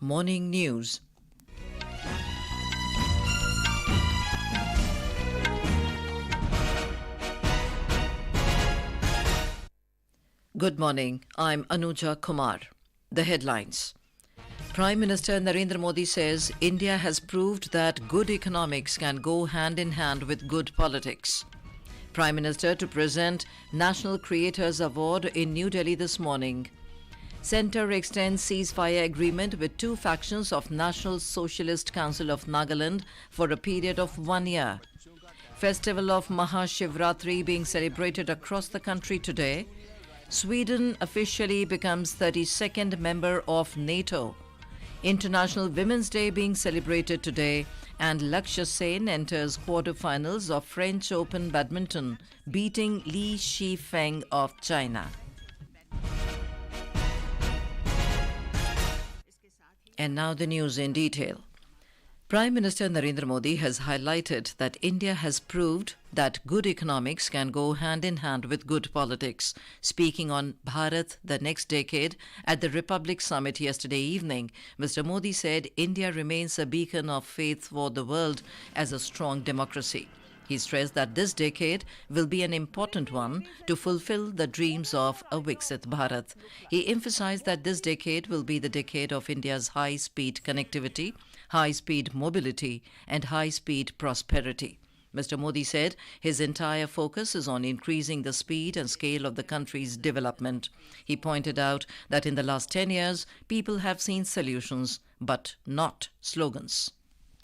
Morning News. Good morning. I'm Anuja Kumar. The headlines. Prime Minister Narendra Modi says India has proved that good economics can go hand in hand with good politics. Prime Minister to present National Creators Award in New Delhi this morning. Centre extends ceasefire agreement with two factions of National Socialist Council of Nagaland for a period of 1 year. Festival of Maha Shivratri being celebrated across the country today. Sweden officially becomes 32nd member of NATO. International Women's Day being celebrated today, and Lakshya Sen enters quarterfinals of French Open Badminton, beating Feng of China. And now the news in detail. Prime Minister Narendra Modi has highlighted that India has proved that good economics can go hand in hand with good politics. Speaking on Bharat, the next decade, at the Republic Summit yesterday evening, Mr. Modi said India remains a beacon of faith for the world as a strong democracy. He stressed that this decade will be an important one to fulfill the dreams of a Viksit Bharat. He emphasized that this decade will be the decade of India's high-speed connectivity, high-speed mobility, and high-speed prosperity. Mr. Modi said his entire focus is on increasing the speed and scale of the country's development. He pointed out that in the last 10 years, people have seen solutions, but not slogans.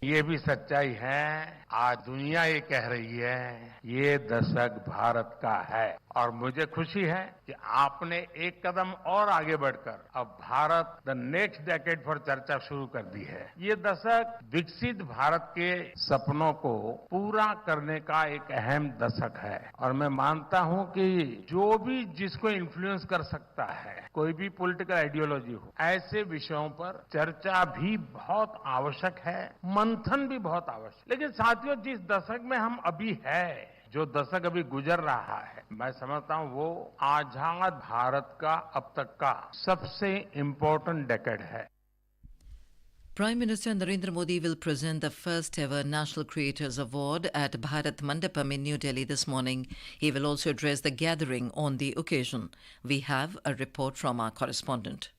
ये भी सच्चाई है, आज दुनिया ये कह रही है, ये दशक भारत का है और मुझे खुशी है कि आपने एक कदम और आगे बढ़कर अब भारत द नेक्स्ट डेकेड पर चर्चा शुरू कर दी है। ये दशक विकसित भारत के सपनों को पूरा करने का एक अहम दशक है और मैं मानता हूं कि जो भी जिसको इन्फ्लुएंस कर सकता है, कोई भी पॉलिटिकल आइडियोलॉजी हो, ऐसे विषयों पर चर्चा भी बहुत आवश्यक है, मंथन भी बहुत आवश्यक। लेकिन साथियों, जिस दशक में हम अभी है, जो दशक अभी गुजर रहा है, मैं समझता हूं वो आजाद भारत का अब तक का सबसे इम्पोर्टेंट डेकेड है। Prime Minister Narendra Modi will present the first ever National Creators Award at Bharat Mandapam in New Delhi this morning. He will also address the gathering on the occasion. We have a report from our correspondent.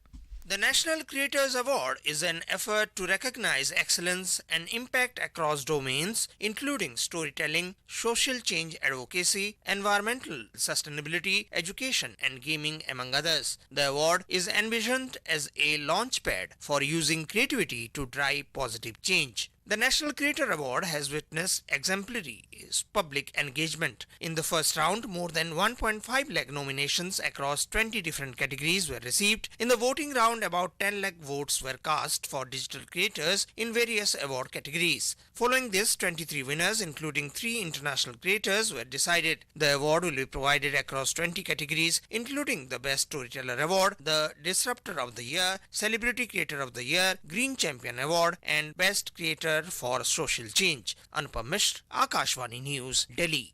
The National Creators Award is an effort to recognize excellence and impact across domains, including storytelling, social change advocacy, environmental sustainability, education, and gaming, among others. The award is envisioned as a launchpad for using creativity to drive positive change. The National Creator Award has witnessed exemplary public engagement. In the first round, more than 1.5 lakh nominations across 20 different categories were received. In the voting round, about 10 lakh votes were cast for digital creators in various award categories. Following this, 23 winners, including 3 international creators, were decided. The award will be provided across 20 categories, including the Best Storyteller Award, the Disruptor of the Year, Celebrity Creator of the Year, Green Champion Award, and Best Creator for Social Change. Anupam Mishra, Akashvani News, Delhi.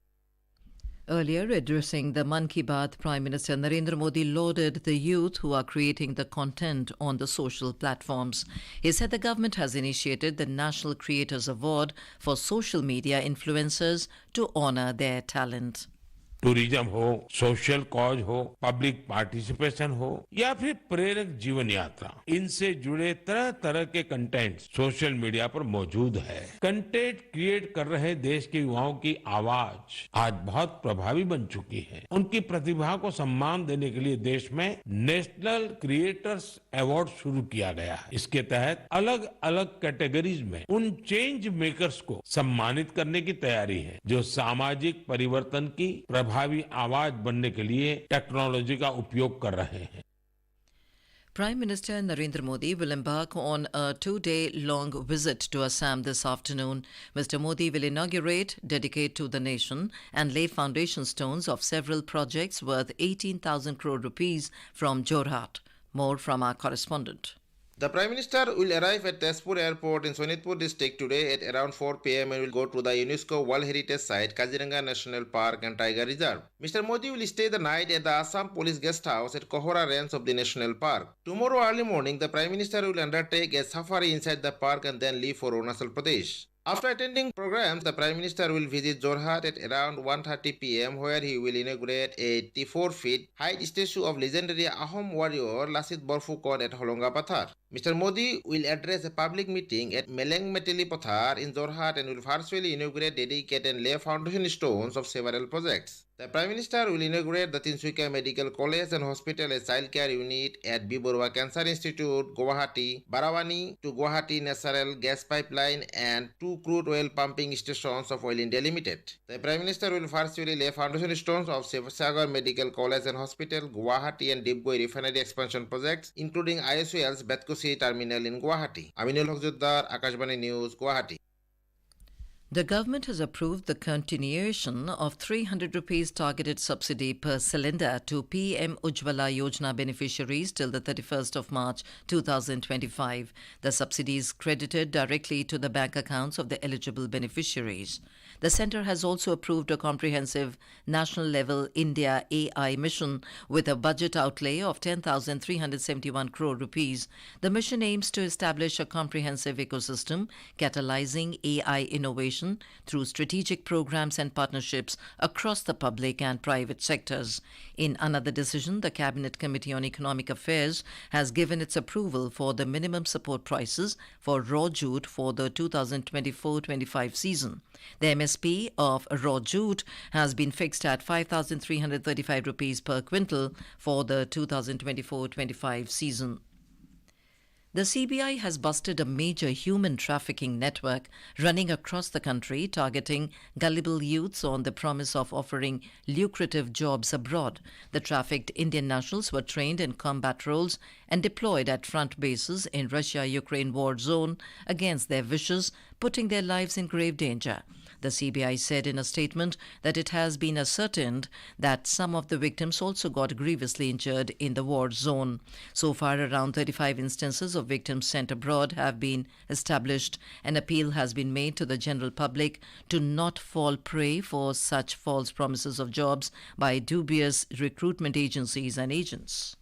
Earlier, addressing the Mann Ki Baat, Prime Minister Narendra Modi lauded the youth who are creating the content on the social platforms. He said the government has initiated the National Creators Award for social media influencers to honor their talent. Tourism हो, social cause हो, public participation हो या फिर प्रेरक जीवन यात्रा, इनसे जुड़े तरह तरह के कंटेंट सोशल मीडिया पर मौजूद है। कंटेंट क्रिएट कर रहे देश के युवाओं की आवाज आज बहुत प्रभावी बन चुकी है। उनकी प्रतिभा को सम्मान देने के लिए देश में नेशनल क्रिएटर्स अवार्ड शुरू किया गया है। इसके तहत अलग अलग कैटेगरीज में उन चेंज मेकर्स को सम्मानित करने की तैयारी है जो सामाजिक परिवर्तन की प्रभावी आवाज बनने के लिए टेक्नोलॉजी का उपयोग कर रहे हैं। Prime Minister Narendra Modi will embark on a 2-day-long visit to Assam this afternoon. Mr. Modi will inaugurate, dedicate to the nation, and lay foundation stones of several projects worth 18,000 crore rupees from Jorhat. More from our correspondent. The Prime Minister will arrive at Tezpur Airport in Sonitpur district today at around 4 p.m. and will go to the UNESCO World Heritage Site, Kaziranga National Park and Tiger Reserve. Mr. Modi will stay the night at the Assam Police Guest House at Kohora Range of the National Park. Tomorrow early morning, the Prime Minister will undertake a safari inside the park and then leave for Arunachal Pradesh. After attending programs, the Prime Minister will visit Jorhat at around 1:30 p.m. where he will inaugurate a 84-feet height statue of legendary Ahom warrior Lasit Borphukan at Holonga Pathar. Mr. Modi will address a public meeting at Meleng Meteli Pathar in Jorhat and will virtually inaugurate, dedicate and lay foundation stones of several projects. The Prime Minister will inaugurate the Tinsukia Medical College and Hospital, a childcare unit at Biborwa Cancer Institute, Guwahati, Barawani to Guwahati Natural Gas Pipeline and 2 crude oil pumping stations of Oil India Limited. The Prime Minister will virtually lay foundation stones of Sagar Medical College and Hospital, Guwahati and Dibgoi Refinery expansion projects, including ISOL's Betkosi Terminal in Guwahati. Aminul Haqjuddar, Akashbani News, Guwahati. The government has approved the continuation of 300 rupees targeted subsidy per cylinder to PM Ujjwala Yojana beneficiaries till the 31st of March 2025. The subsidy is credited directly to the bank accounts of the eligible beneficiaries. The centre has also approved a comprehensive national-level India AI mission with a budget outlay of 10,371 crore rupees. The mission aims to establish a comprehensive ecosystem catalyzing AI innovation through strategic programs and partnerships across the public and private sectors. In another decision, the Cabinet Committee on Economic Affairs has given its approval for the minimum support prices for raw jute for the 2024-25 season. The MSP of raw jute has been fixed at 5,335 rupees per quintal for the 2024-25 season. The CBI has busted a major human trafficking network running across the country targeting gullible youths on the promise of offering lucrative jobs abroad. The trafficked Indian nationals were trained in combat roles and deployed at front bases in Russia-Ukraine war zone against their wishes, putting their lives in grave danger. The CBI said in a statement that it has been ascertained that some of the victims also got grievously injured in the war zone. So far, around 35 instances of victims sent abroad have been established. An appeal has been made to the general public to not fall prey for such false promises of jobs by dubious recruitment agencies and agents.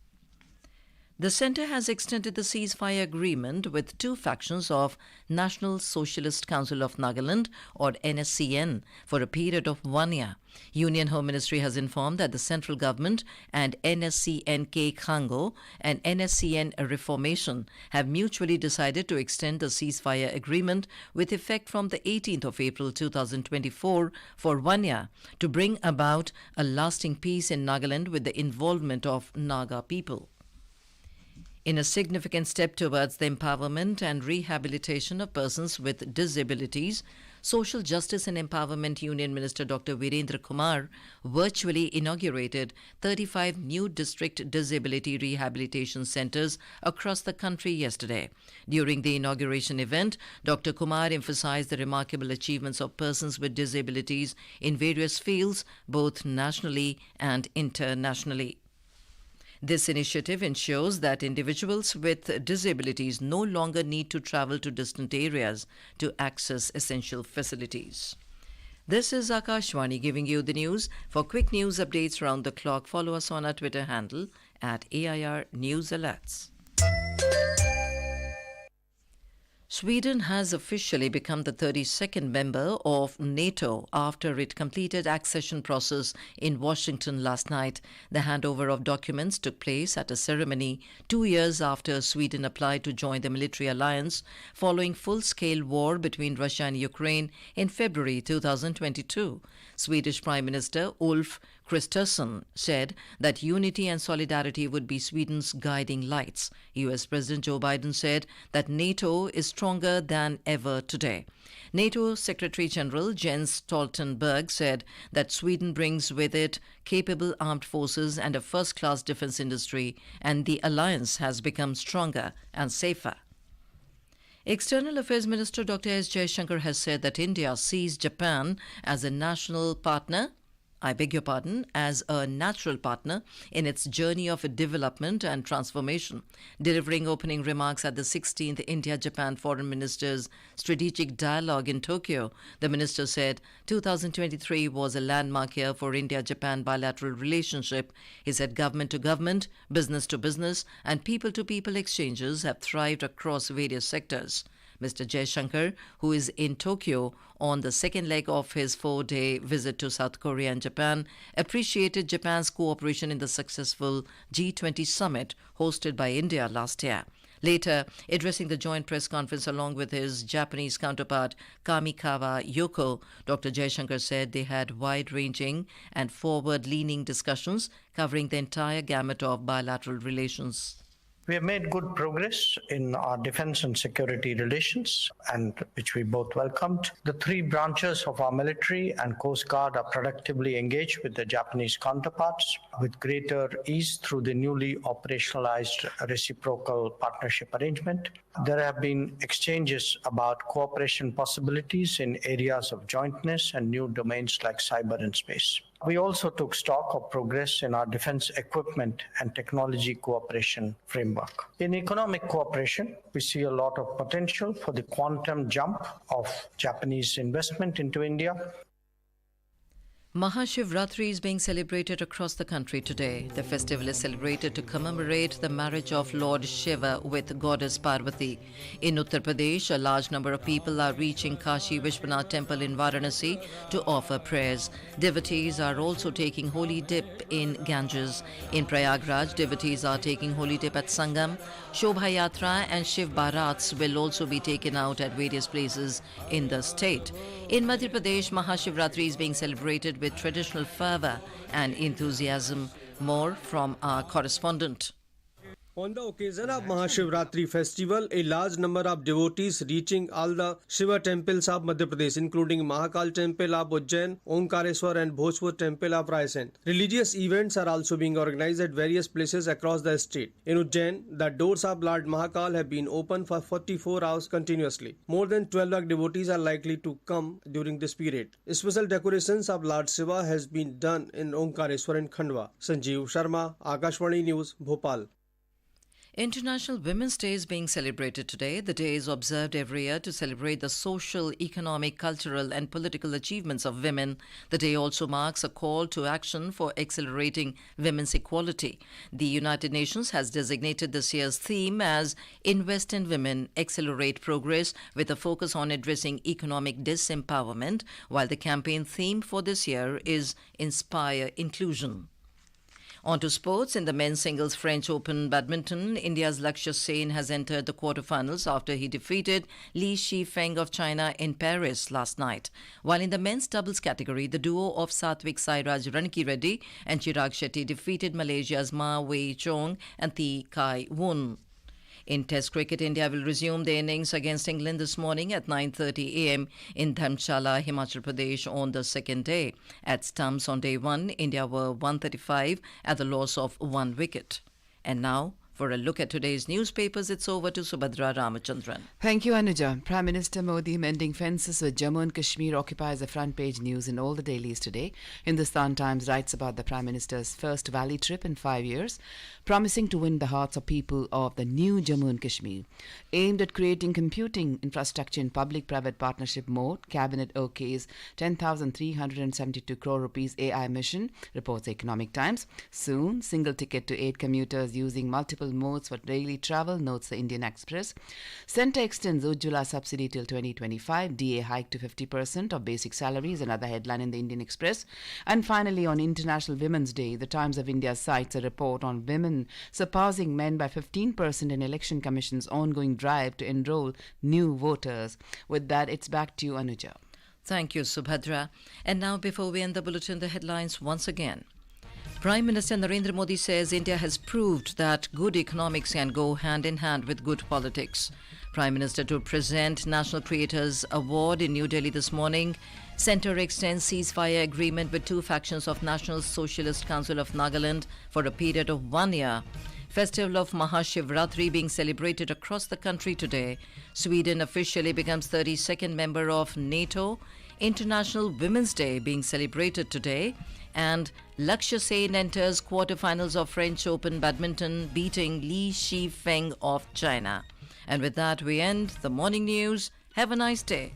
The centre has extended the ceasefire agreement with two factions of National Socialist Council of Nagaland, or NSCN, for a period of 1 year. Union Home Ministry has informed that the central government and NSCN-K Khango and NSCN Reformation have mutually decided to extend the ceasefire agreement with effect from the 18th of April 2024 for 1 year to bring about a lasting peace in Nagaland with the involvement of Naga people. In a significant step towards the empowerment and rehabilitation of persons with disabilities, Social Justice and Empowerment Union Minister Dr. Virendra Kumar virtually inaugurated 35 new district disability rehabilitation centres across the country yesterday. During the inauguration event, Dr. Kumar emphasised the remarkable achievements of persons with disabilities in various fields, both nationally and internationally. This initiative ensures that individuals with disabilities no longer need to travel to distant areas to access essential facilities. This is Akashvani giving you the news. For quick news updates round the clock, follow us on our Twitter handle at AIR News Alerts. Sweden has officially become the 32nd member of NATO after it completed accession process in Washington last night. The handover of documents took place at a ceremony 2 years after Sweden applied to join the military alliance following full-scale war between Russia and Ukraine in February 2022. Swedish Prime Minister Ulf Kristersson said that unity and solidarity would be Sweden's guiding lights. US President Joe Biden said that NATO is stronger than ever today. NATO Secretary General Jens Stoltenberg said that Sweden brings with it capable armed forces and a first-class defense industry, and the alliance has become stronger and safer. External Affairs Minister Dr. S. Jaishankar has said that India sees Japan as a national partner as a natural partner in its journey of development and transformation. Delivering opening remarks at the 16th India-Japan Foreign Ministers' Strategic Dialogue in Tokyo, the minister said 2023 was a landmark year for India-Japan bilateral relationship. He said government to government, business to business, and people to people exchanges have thrived across various sectors. Mr. Jaishankar, who is in Tokyo on the second leg of his 4-day visit to South Korea and Japan, appreciated Japan's cooperation in the successful G20 summit hosted by India last year. Later, addressing the joint press conference along with his Japanese counterpart Kamikawa Yoko, Dr. Jaishankar said they had wide-ranging and forward-leaning discussions covering the entire gamut of bilateral relations. We have made good progress in our defense and security relations, and which we both welcomed. The three branches of our military and Coast Guard are productively engaged with their Japanese counterparts with greater ease through the newly operationalized reciprocal partnership arrangement. There have been exchanges about cooperation possibilities in areas of jointness and new domains like cyber and space. We also took stock of progress in our defense equipment and technology cooperation framework. In economic cooperation, we see a lot of potential for the quantum jump of Japanese investment into India. Maha Shivratri is being celebrated across the country today. The festival is celebrated to commemorate the marriage of Lord Shiva with Goddess Parvati. In Uttar Pradesh, a large number of people are reaching Kashi Vishwanath Temple in Varanasi to offer prayers. Devotees are also taking holy dip in Ganges. In Prayagraj, devotees are taking holy dip at Sangam. Shobha Yatra and Shiv Barats will also be taken out at various places in the state. In Madhya Pradesh, Maha Shivratri is being celebrated with traditional fervour and enthusiasm. More from our correspondent. On the occasion of Mahashivratri festival, a large number of devotees reaching all the Shiva temples of Madhya Pradesh, including Mahakal temple of Ujjain, Omkareshwar and Bhojpur temple of Raisen. Religious events are also being organized at various places across the state. In Ujjain, the doors of Lord Mahakal have been open for 44 hours continuously. More than 12 lakh devotees are likely to come during this period. Special decorations of Lord Shiva has been done in Omkareshwar and Khandwa. Sanjeev Sharma, Akashvani News, Bhopal. International Women's Day is being celebrated today. The day is observed every year to celebrate the social, economic, cultural and political achievements of women. The day also marks a call to action for accelerating women's equality. The United Nations has designated this year's theme as Invest in Women, Accelerate Progress, with a focus on addressing economic disempowerment, while the campaign theme for this year is Inspire Inclusion. On to sports. In the men's singles French Open Badminton, India's Lakshya Sen has entered the quarterfinals after he defeated Feng of China in Paris last night. While in the men's doubles category, the duo of Satvik Sairaj Ranki-Reddy and Chirag Shetty defeated Malaysia's Ma Wei Chong and Thi Kai Wun. In Test cricket, India will resume their innings against England this morning at 9:30 a.m. in Dharamshala, Himachal Pradesh on the second day. At stumps on day one, India were 135 at the loss of 1 wicket. And now, for a look at today's newspapers, it's over to Subhadra Ramachandran. Thank you, Anuja. Prime Minister Modi mending fences with Jammu and Kashmir occupies the front page news in all the dailies today. Hindustan Times writes about the Prime Minister's first Valley trip in 5 years, promising to win the hearts of people of the new Jammu and Kashmir. Aimed at creating computing infrastructure in public-private partnership mode, Cabinet OK's 10,372 crore rupees AI mission, reports Economic Times. Soon, single ticket to 8 commuters using multiple modes for daily travel, notes the Indian Express. Centre extends Ujjwala subsidy till 2025. DA hike to 50% of basic salaries, another headline in the Indian Express. And finally, on International Women's Day, the Times of India cites a report on women surpassing men by 15% in Election Commission's ongoing drive to enroll new voters. With that, it's back to you, Anuja. Thank you, Subhadra. And now, before we end the bulletin, the headlines once again. Prime Minister Narendra Modi says India has proved that good economics can go hand in hand with good politics. Prime Minister to present National Creators Award in New Delhi this morning. Centre extends ceasefire agreement with 2 factions of National Socialist Council of Nagaland for a period of 1 year. Festival of Maha Shivratri being celebrated across the country today. Sweden officially becomes 32nd member of NATO. International Women's Day being celebrated today, and Lakshya Sen enters quarterfinals of French Open Badminton, beating Feng of China. And with that, we end the morning news. Have a nice day.